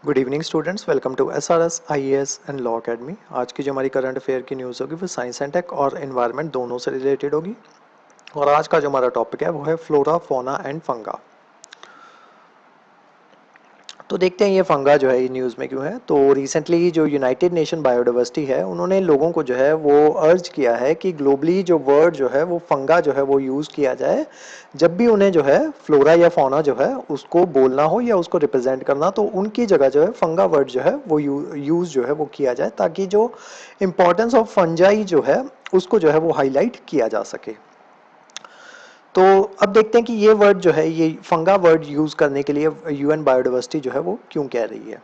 Good evening students, welcome to SRS IAS and law academy. आज की जो हमारी करंट अफेयर की न्यूज़ होगी वो साइंस एंड टेक और एनवायरनमेंट दोनों से रिलेटेड होगी। और आज का जो हमारा टॉपिक है वो है फ्लोरा, फौना एंड फंगा। तो देखते हैं ये फंगा जो है ये न्यूज़ में क्यों है। तो रिसेंटली जो यूनाइटेड नेशन बायोडाइवर्सिटी है उन्होंने लोगों को जो है वो अर्ज किया है कि ग्लोबली जो वर्ड जो है वो फंगा जो है वो यूज़ किया जाए जब भी उन्हें जो है फ्लोरा या फौना जो है उसको बोलना हो या उसको रिप्रेजेंट करना, तो उनकी जगह जो है फंगा वर्ड जो है वो यूज़ जो है वो किया जाए ताकि जो इम्पोर्टेंस ऑफ फंजाई जो है उसको जो है वो हाईलाइट किया जा सके। तो अब देखते हैं कि ये वर्ड जो है ये फंगा वर्ड यूज करने के लिए यूएन बायोडाइवर्सिटी जो है वो क्यों कह रही है।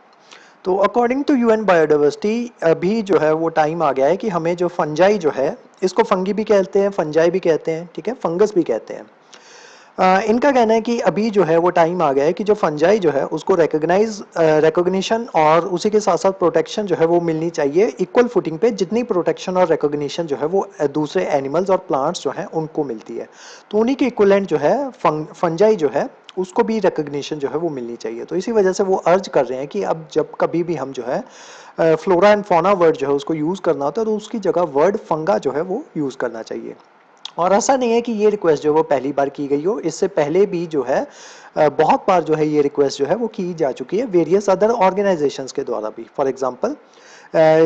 तो अकॉर्डिंग टू यूएन बायोडाइवर्सिटी अभी जो है वो टाइम आ गया है कि हमें जो फंजाई जो है, इसको फंगी भी कहते हैं, फंजाई भी कहते हैं, ठीक है, फंगस भी कहते हैं। इनका कहना है कि अभी जो है वो टाइम आ गया है कि जो फंजाई जो है उसको रिकॉग्निशन और उसी के साथ साथ प्रोटेक्शन जो है वो मिलनी चाहिए इक्वल फुटिंग पे, जितनी प्रोटेक्शन और रिकॉग्निशन जो है वो दूसरे एनिमल्स और प्लांट्स जो हैं उनको मिलती है। तो उन्हीं के इक्वलेंट जो है फंजाई जो है उसको भी रिकॉग्निशन जो है वो मिलनी चाहिए। तो इसी वजह से वो अर्ज कर रहे हैं कि अब जब कभी भी हम जो है फ्लोरा एंड फौना वर्ड जो है उसको यूज़ करना होता है तो उसकी जगह वर्ड फंगा जो है वो यूज़ करना चाहिए। और ऐसा नहीं है कि ये रिक्वेस्ट जो है वो पहली बार की गई हो, इससे पहले भी जो है बहुत बार जो है ये रिक्वेस्ट जो है वो की जा चुकी है वेरियस अदर ऑर्गेनाइजेशंस के द्वारा भी। फॉर एग्जांपल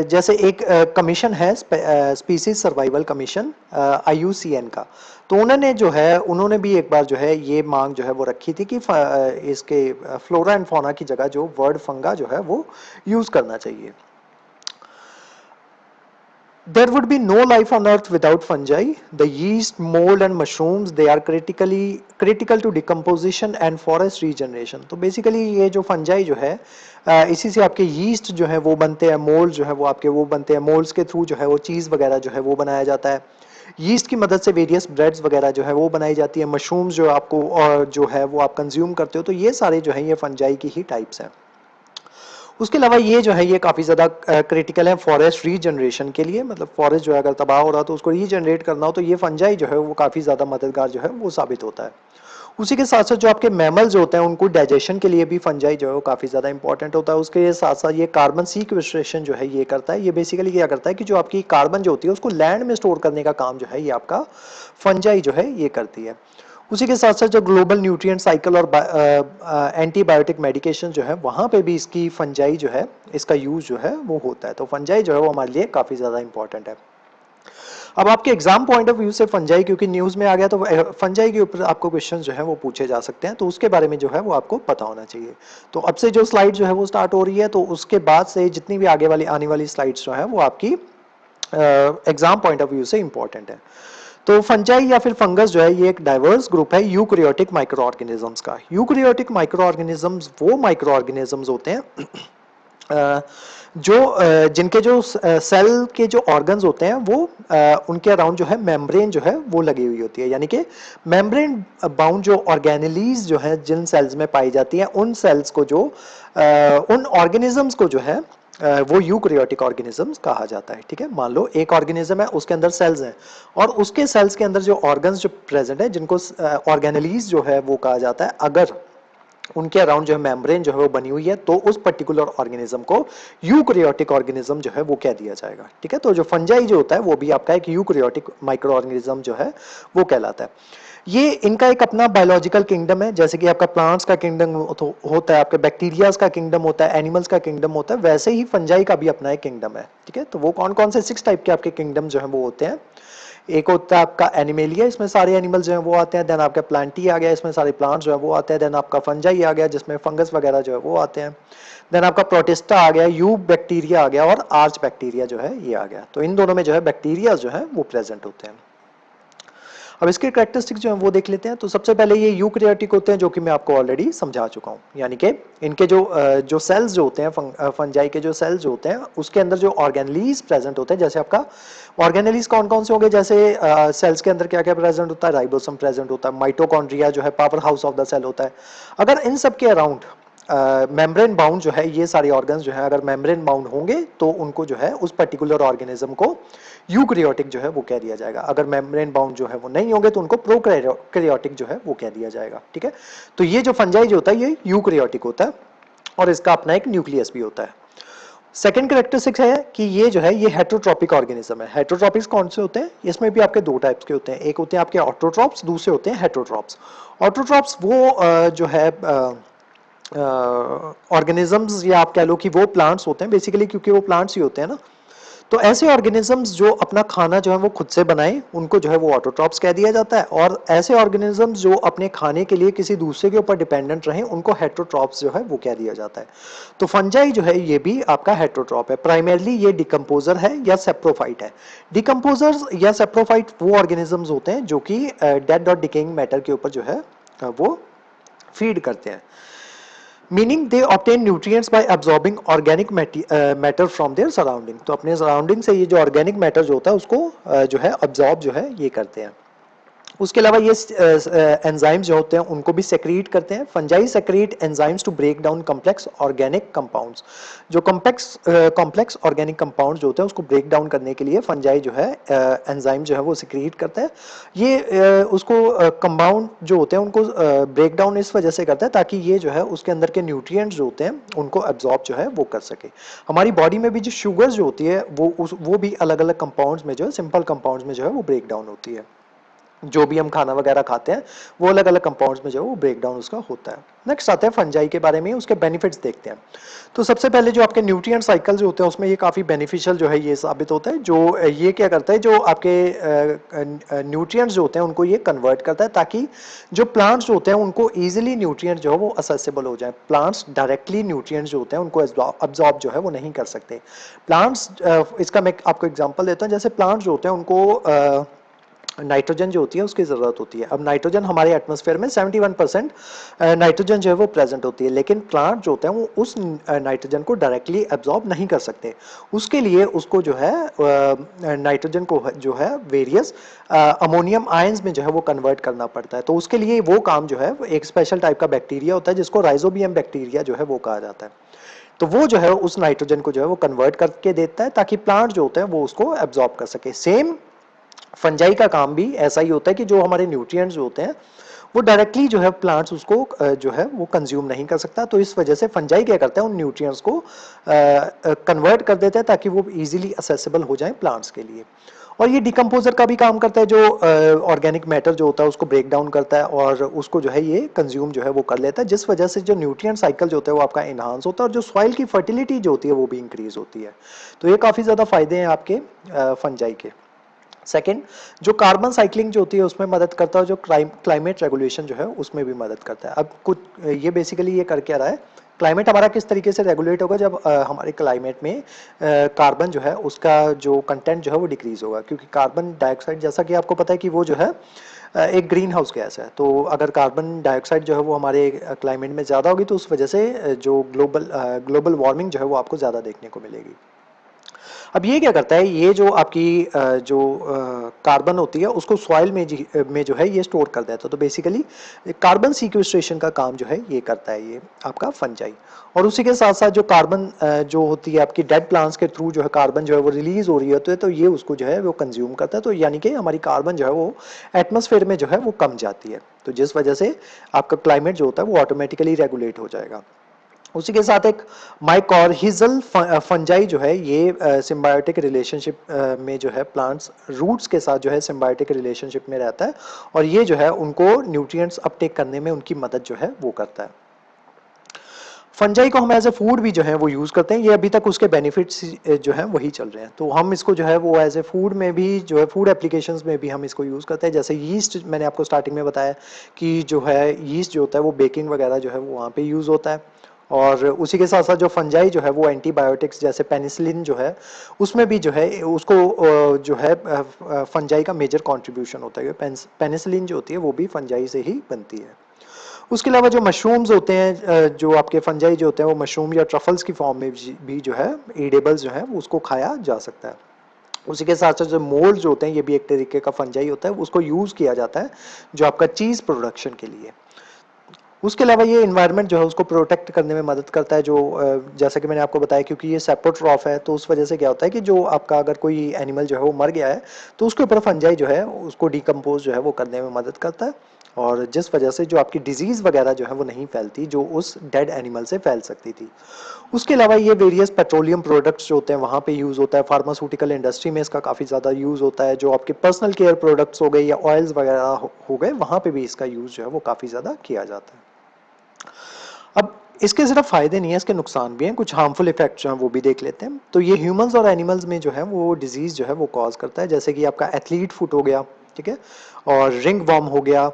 जैसे एक कमीशन है स्पीसीज सर्वाइवल कमीशन IUCN का, तो उन्होंने भी एक बार जो है ये मांग जो है वो रखी थी कि इसके फ्लोरा एंड फौना की जगह जो वर्ड फंगा जो है वो यूज करना चाहिए। There would be no life on earth without fungi. The yeast, mold and mushrooms, they are critical to decomposition and forest regeneration. तो basically ये जो fungi जो है इसी से आपके yeast जो है वो बनते हैं, mold जो है वो आपके वो बनते हैं, molds के थ्रू जो है वो चीज़ वगैरह जो है वो बनाया जाता है। yeast की मदद से वेरियस ब्रेड्स वगैरह जो है वो बनाई जाती है। मशरूम्स जो आपको और जो है वो आप कंज्यूम करते हो, तो ये सारे जो है ये फंजाई की ही टाइप्स हैं। उसके अलावा ये जो है ये काफ़ी ज़्यादा क्रिटिकल है फॉरेस्ट रीजनरेशन के लिए। मतलब फॉरेस्ट जो है अगर तबाह हो रहा तो उसको रीजनरेट करना हो तो ये फंजाई जो है वो काफ़ी ज़्यादा मददगार जो है वो साबित होता है। उसी के साथ साथ जो आपके मैमल्स होते हैं उनको डाइजेशन के लिए भी फंजाई जो है वो काफ़ी ज़्यादा इंपॉर्टेंट होता है। उसके साथ साथ ये कार्बन सीक्वेस्ट्रेशन जो है ये करता है। ये बेसिकली क्या करता है कि जो आपकी कार्बन जो होती है उसको लैंड में स्टोर करने का काम जो है ये आपका फंजाई जो है ये करती है। उसी के साथ साथ जो ग्लोबल न्यूट्रिएंट साइकिल और एंटीबायोटिक मेडिकेशन जो है वहाँ पे भी इसकी फंजाई जो है इसका यूज जो है वो होता है। तो फंजाई जो है वो हमारे लिए काफ़ी ज़्यादा इंपॉर्टेंट है। अब आपके एग्जाम पॉइंट ऑफ व्यू से फंजाई क्योंकि न्यूज़ में आ गया तो फंजाई के ऊपर आपको क्वेश्चन जो है वो पूछे जा सकते हैं, तो उसके बारे में जो है वो आपको पता होना चाहिए। तो अब से जो स्लाइड जो है वो स्टार्ट हो रही है, तो उसके बाद से जितनी भी आगे वाली आने वाली स्लाइड्स जो है वो आपकी एग्जाम पॉइंट ऑफ व्यू से इंपॉर्टेंट है। तो फंजाई या फिर फंगस जो है ये एक डाइवर्स ग्रुप है यूकैरियोटिक माइक्रो ऑर्गेनिजम्स का। यूकैरियोटिक माइक्रो ऑर्गेनिजम्स वो माइक्रो ऑर्गेनिजम्स होते हैं जिनके जो सेल के जो ऑर्गन्स होते हैं वो उनके अराउंड जो है मेम्ब्रेन जो है वो लगी हुई होती है। यानी कि मेम्ब्रेन बाउंड जो ऑर्गेनेलीज जो है जिन सेल्स में पाई जाती हैं उन सेल्स को जो उन ऑर्गेनिजम्स को जो है वो यूकैरियोटिक ऑर्गेनिजम्स कहा जाता है। ठीक है, मान लो एक ऑर्गेनिज्म है उसके अंदर सेल्स हैं और उसके सेल्स के अंदर जो ऑर्गन्स जो प्रेजेंट है जिनको ऑर्गेनेलीज जो है वो कहा जाता है, अगर उनके अराउंड जो है मेम्ब्रेन जो है वो बनी हुई है तो उस पर्टिकुलर ऑर्गेनिज्म को यूकैरियोटिक ऑर्गेनिज्म जो है वो कह दिया जाएगा। ठीक है, तो जो फंजाई जो होता है वो भी आपका एक यूकैरियोटिक माइक्रो ऑर्गेनिज्म जो है वो कहलाता है। ये इनका एक अपना बायोलॉजिकल किंगडम है, जैसे कि आपका प्लांट्स का किंगडम होता है, आपके बैक्टीरियाज का किंगडम होता है, एनिमल्स का किंगडम होता है, वैसे ही फंजाई का भी अपना एक किंगडम है। ठीक है, तो वो कौन कौन से 6 टाइप के आपके किंगडम जो है वो होते हैं। एक होता है आपका एनिमेलिया, इसमें सारे एनिमल्स जो है वो आते हैं। देन आपका प्लांटी आ गया, इसमें सारे प्लांट्स जो है वो आते हैं। देन आपका फंजाई आ गया जिसमें फंगस वगैरह जो है वो आते हैं। देन आपका प्रोटिस्टा आ गया, यूब बैक्टीरिया आ गया और आर्च बैक्टीरिया जो है ये आ गया। तो इन दोनों में जो है बैक्टीरिया जो है वो प्रेजेंट होते हैं। अब इसके कैरेक्टरिस्टिक्स जो है वो देख लेते हैं। तो सबसे पहले ये यूकैरियोटिक होते हैं जो कि मैं आपको ऑलरेडी समझा चुका हूँ। यानी कि इनके जो सेल्स जो होते हैं फंजाई के जो सेल्स जो होते हैं उसके अंदर जो ऑर्गेनेलीज प्रेजेंट होते हैं। जैसे आपका ऑर्गेनेलीज कौन कौन से होंगे, जैसे सेल्स के अंदर क्या क्या प्रेजेंट होता है, राइबोसोम प्रेजेंट होता है, माइटोकॉन्ड्रिया जो है power house of the cell होता है। अगर इन सब के अराउंड मेम्ब्रेन बाउंड जो है ये सारे ऑर्गन्स जो है अगर मेम्ब्रेन बाउंड होंगे तो उनको जो है उस पर्टिकुलर ऑर्गेनिज्म को यूकैरियोटिक जो है वो कह दिया जाएगा। अगर मेम्ब्रेन बाउंड जो है वो नहीं होंगे तो उनको प्रोकैरियोटिक जो है वो कह दिया जाएगा। ठीक है, तो ये जो फंजाई जो होता है ये यूकैरियोटिक होता है। और इसका अपना एक न्यूक्लियस भी होता है। सेकेंड कैरेक्टरिस्टिक्स है कि ये जो है ये हेट्रोट्रॉपिक ऑर्गेनिज्म है। हेट्रोट्रॉपिक्स कौन से होते हैं? इसमें भी आपके दो टाइप्स के होते हैं, एक होते हैं आपके ऑटोट्रॉप्स, दूसरे होते हैं हेट्रोट्रॉप्स। ऑटोट्रॉप्स वो जो है ऑर्गेनिजम्स या आप कह लो कि वो प्लांट्स होते हैं बेसिकली, क्योंकि वो प्लांट्स ही होते हैं ना। तो ऐसे ऑर्गेनिजम्स जो अपना खाना जो है वो खुद से बनाए उनको जो है वो ऑटोट्रॉप्स कह दिया जाता है, और ऐसे ऑर्गेनिजम्स जो अपने खाने के लिए किसी दूसरे के ऊपर डिपेंडेंट रहे उनको हेट्रोट्रॉप्स जो है वो कह दिया जाता है। तो फंजाई जो है ये भी आपका हेट्रोट्रॉप है। प्राइमरली ये डिकम्पोजर है या सेप्रोफाइट है। डिकम्पोजर्स या सेप्रोफाइट वो ऑर्गेनिजम्स होते हैं जो कि डेड और डिकेइंग मैटर के ऊपर जो है वो फीड करते हैं। Meaning they obtain nutrients by absorbing organic matter from their surrounding. तो अपने सराउंडिंग से ये जो ऑर्गेनिक मैटर जो होता है उसको जो है अब्सॉर्ब जो है ये करते हैं। उसके अलावा ये एंजाइम्स जो होते हैं उनको भी सेक्रीट करते हैं। Fungi secrete enzymes to break down complex organic compounds. जो कॉम्प्लेक्स ऑर्गेनिक कंपाउंड जो होते हैं उसको ब्रेक डाउन करने के लिए फंजाई जो है एंजाइम जो है वो सेक्रीट करता है। ये उसको कंपाउंड जो होते हैं उनको ब्रेक डाउन इस वजह से करता है ताकि ये जो है उसके अंदर के न्यूट्रिएंट्स जो होते हैं उनको एब्जॉर्ब जो है वो कर सके। हमारी बॉडी में भी जो शुगर्स जो होती है वो भी अलग अलग कंपाउंड्स में जो है, सिंपल कंपाउंड्स में जो है वो ब्रेक डाउन होती है। जो भी हम खाना वगैरह खाते हैं वो अलग अलग कंपाउंड्स में जो है वो ब्रेक डाउन उसका होता है। नेक्स्ट आते हैं फंजाई के बारे में, उसके बेनिफिट्स देखते हैं। तो सबसे पहले जो आपके न्यूट्रिएंट साइकिल जो होते हैं उसमें ये काफ़ी बेनिफिशियल जो है ये साबित होता है। जो ये क्या करता है, जो आपके न्यूट्रिएंट्स जो होते हैं उनको ये कन्वर्ट करता है ताकि जो प्लांट्स जो होते हैं उनको ईजिली न्यूट्रिएंट जो है वो असेसिबल हो जाए। प्लांट्स डायरेक्टली न्यूट्रिएंट्स जो होते हैं उनको अब्जॉर्ब जो है वो नहीं कर सकते। प्लांट्स इसका मैं आपको एग्जाम्पल देता हूँ। जैसे प्लांट्स जो होते हैं उनको नाइट्रोजन जो होती है उसकी ज़रूरत होती है। अब नाइट्रोजन हमारे एटमॉस्फेयर में 71% नाइट्रोजन जो है वो प्रेजेंट होती है, लेकिन प्लांट जो होते हैं वो उस नाइट्रोजन को डायरेक्टली एब्जॉर्ब नहीं कर सकते। उसके लिए उसको जो है नाइट्रोजन को जो है वेरियस अमोनियम आयंस में जो है वो कन्वर्ट करना पड़ता है। तो उसके लिए वो काम जो है एक स्पेशल टाइप का बैक्टीरिया होता है जिसको राइजोबियम बैक्टीरिया जो है वो कहा जाता है। तो वो जो है उस नाइट्रोजन को जो है वो कन्वर्ट करके देता है ताकि प्लांट जो होते हैं वो उसको एब्जॉर्ब कर सके। सेम फंजाई का काम भी ऐसा ही होता है कि जो हमारे न्यूट्रिएंट्स जो होते हैं वो डायरेक्टली जो है प्लांट्स उसको जो है वो कंज्यूम नहीं कर सकता। तो इस वजह से फंजाई क्या करता है, उन न्यूट्रिएंट्स को कन्वर्ट कर देता है ताकि वो इजीली असेसिबल हो जाए प्लांट्स के लिए। और ये डिकम्पोजर का भी काम करता है, जो ऑर्गेनिक मैटर जो होता है उसको ब्रेक डाउन करता है और उसको जो है ये कंज्यूम जो है वो कर लेता है, जिस वजह से जो न्यूट्रिएंट साइकिल जो होता है वो आपका इनहांस होता है और जो सॉइल की फर्टिलिटी जो होती है वो भी इंक्रीज होती है। तो ये काफ़ी ज़्यादा फायदे हैं आपके फंजाई के। सेकेंड, जो कार्बन साइक्लिंग जो होती है उसमें मदद करता है, जो क्लाइमेट रेगुलेशन जो है उसमें भी मदद करता है। अब कुछ ये बेसिकली ये कर क्या रहा है, क्लाइमेट हमारा किस तरीके से रेगुलेट होगा जब हमारे क्लाइमेट में कार्बन जो है उसका जो कंटेंट जो है वो डिक्रीज होगा, क्योंकि कार्बन डाइऑक्साइड जैसा कि आपको पता है कि वो जो है एक ग्रीन हाउस गैस है। तो अगर कार्बन डाइऑक्साइड जो है वो हमारे क्लाइमेट में ज़्यादा होगी तो उस वजह से जो ग्लोबल वार्मिंग जो है वो आपको ज़्यादा देखने को मिलेगी। अब ये क्या करता है, ये जो आपकी जो कार्बन होती है उसको सॉइल में जो है ये स्टोर कर देता है। तो बेसिकली कार्बन सीक्वेस्ट्रेशन का काम जो है ये करता है ये आपका फंजाई। और उसी के साथ साथ जो कार्बन जो होती है आपकी डेड प्लांट्स के थ्रू जो है कार्बन जो है वो रिलीज हो रही होती है, तो ये उसको जो है वो कंज्यूम करता है। तो यानी कि हमारी कार्बन जो है वो एटमॉस्फेयर में जो है वो कम जाती है, तो जिस वजह से आपका क्लाइमेट जो होता है वो ऑटोमेटिकली रेगुलेट हो जाएगा। उसी के साथ एक माइकॉर्हिजल फंजाई जो है ये सिम्बायोटिक रिलेशनशिप में जो है प्लांट्स रूट्स के साथ जो है सिम्बायोटिक रिलेशनशिप में रहता है और ये जो है उनको न्यूट्रिएंट्स अपटेक करने में उनकी मदद जो है वो करता है। फंजाई को हम एज ए फूड भी जो है वो यूज़ करते हैं। ये अभी तक उसके बेनिफिट्स जो हैं वही चल रहे हैं, तो हम इसको जो है वो एज ए फूड में भी जो है फूड एप्लीकेशंस में भी हम इसको यूज़ करते हैं। जैसे यीस्ट मैंने आपको स्टार्टिंग में बताया कि जो है यीस्ट जो होता है वो बेकिंग वगैरह जो है वो वहाँ पे यूज़ होता है। और उसी के साथ साथ जो फंजाई जो है वो एंटीबायोटिक्स जैसे पेनिसिलिन जो है उसमें भी जो है उसको जो है फंजाई का मेजर कंट्रीब्यूशन होता है। पेनिसिलिन जो होती है वो भी फंजाई से ही बनती है। उसके अलावा जो मशरूम्स होते हैं, जो आपके फंजाई जो होते हैं वो मशरूम या ट्रफल्स की फॉर्म में भी जो है ईडेबल्स जो है उसको खाया जा सकता है। उसी के साथ साथ जो मोल्ड जो होते हैं ये भी एक तरीके का फंजाई होता है, उसको यूज़ किया जाता है जो आपका चीज़ प्रोडक्शन के लिए। उसके अलावा ये इन्वायरमेंट जो है उसको प्रोटेक्ट करने में मदद करता है, जो जैसा कि मैंने आपको बताया, क्योंकि ये सेप्रोट्रॉफ है तो उस वजह से क्या होता है कि जो आपका अगर कोई एनिमल जो है वो मर गया है तो उसके ऊपर फंजाई जो है उसको डिकम्पोज जो है वो करने में मदद करता है, और जिस वजह से जो आपकी डिजीज़ वगैरह जो है वो नहीं फैलती जो उस डेड एनिमल से फैल सकती थी। उसके अलावा ये वेरियस पेट्रोलियम प्रोडक्ट्स जो होते हैं वहाँ पे यूज़ होता है, फार्मास्यूटिकल इंडस्ट्री में इसका काफ़ी ज़्यादा यूज़ होता है, जो आपके पर्सनल केयर प्रोडक्ट्स हो गए या ऑयल्स वगैरह हो गए वहाँ पे भी इसका यूज़ जो है वो काफ़ी ज़्यादा किया जाता है। अब इसके सिर्फ फायदे नहीं है, इसके नुकसान भी हैं, कुछ हार्मफुल इफेक्ट्स जो हैं वो भी देख लेते हैं। तो ये ह्यूमंस और एनिमल्स में जो है वो डिजीज़ जो है वो कॉज करता है, जैसे कि आपका एथलीट फुट हो गया, ठीक है, और रिंग वर्म हो गया,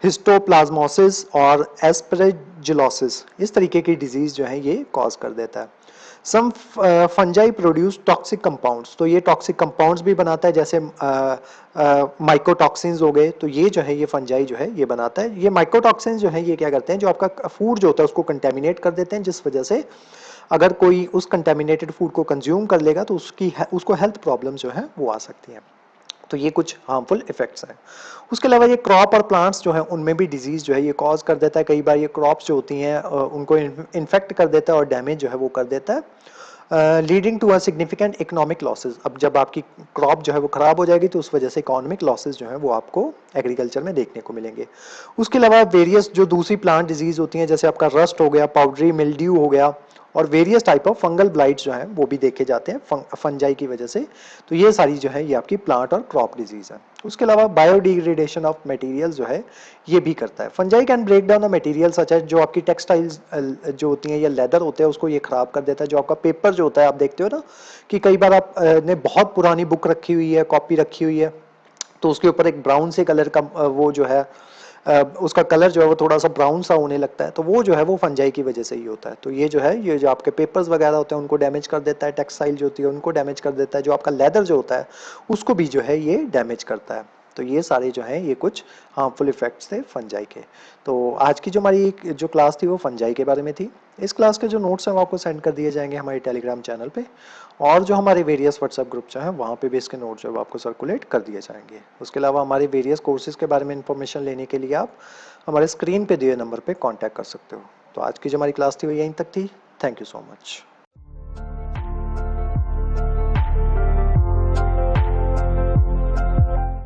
हिस्टोप्लाज्मोसिस और एस्परजिलोसिस, इस तरीके की डिजीज़ जो है ये कॉज कर देता है। सम फंजाई प्रोड्यूस टॉक्सिक कंपाउंड्स, तो ये टॉक्सिक कंपाउंड्स भी बनाता है, जैसे माइकोटॉक्सिन्स हो गए, तो ये जो है ये फंजाई जो है ये बनाता है। ये माइकोटॉक्सिन्स जो है ये क्या करते हैं, जो आपका फूड जो होता है उसको कंटेमिनेट कर देते हैं, जिस वजह से अगर कोई उस कंटेमिनेटेड फूड को कंज्यूम कर लेगा तो उसको हेल्थ प्रॉब्लम जो है वो आ सकती हैं। तो ये कुछ हार्मफुल इफेक्ट्स हैं। उसके अलावा ये क्रॉप और प्लांट्स जो है उनमें भी डिजीज़ जो है ये कॉज कर देता है, कई बार ये क्रॉप्स जो होती हैं उनको इन्फेक्ट कर देता है और डैमेज जो है वो कर देता है, leading to a significant economic losses. अब जब आपकी क्रॉप जो है वो ख़राब हो जाएगी तो उस वजह से इकोनॉमिक लॉसेस जो है वो आपको एग्रीकल्चर में देखने को मिलेंगे। उसके अलावा वेरियस जो दूसरी प्लांट डिजीज़ होती हैं, जैसे आपका रस्ट हो गया, पाउडरी मिल्ड्यू हो गया, और various type of fungal blights जो हैं वो भी देखे जाते हैं फंजाई की वजह से। तो ये सारी जो है ये आपकी प्लांट और क्रॉप डिजीज़ है। उसके अलावा बायोडिग्रेडेशन ऑफ मटेरियल जो है ये भी करता है। Fungi can break down the material such as, जो आपकी टेक्सटाइल्स जो होती हैं या लेदर होते हैं उसको ये ख़राब कर देता है। जो आपका पेपर जो होता है, आप देखते हो ना कि कई बार आप ने बहुत पुरानी बुक रखी हुई है, कॉपी रखी हुई है, तो उसके ऊपर एक ब्राउन से कलर का वो जो है उसका कलर जो है वो थोड़ा सा ब्राउन सा होने लगता है, तो वो जो है वो फंजाई की वजह से ही होता है। तो ये जो है ये जो आपके पेपर्स वगैरह होते हैं उनको डैमेज कर देता है, टेक्सटाइल जो होती है उनको डैमेज कर देता है, जो आपका लेदर जो होता है उसको भी जो है ये डैमेज करता है। तो ये सारे जो हैं ये कुछ हार्मफुल इफेक्ट्स थे फंजाई के। तो आज की जो हमारी जो क्लास थी वो फंजाई के बारे में थी। इस क्लास के जो नोट्स हैं वो आपको सेंड कर दिए जाएंगे हमारे टेलीग्राम चैनल पे, और जो हमारे वेरियस व्हाट्सएप ग्रुप जो हैं वहाँ पे भी इसके नोट्स जो है वो आपको सर्कुलेट कर दिए जाएंगे। उसके अलावा हमारे वेरियस कोर्सेज के बारे में इंफॉर्मेशन लेने के लिए आप हमारे स्क्रीन पे दिए नंबर पे कांटेक्ट कर सकते हो। तो आज की जो हमारी क्लास थी वो यहीं तक थी। Thank you so much.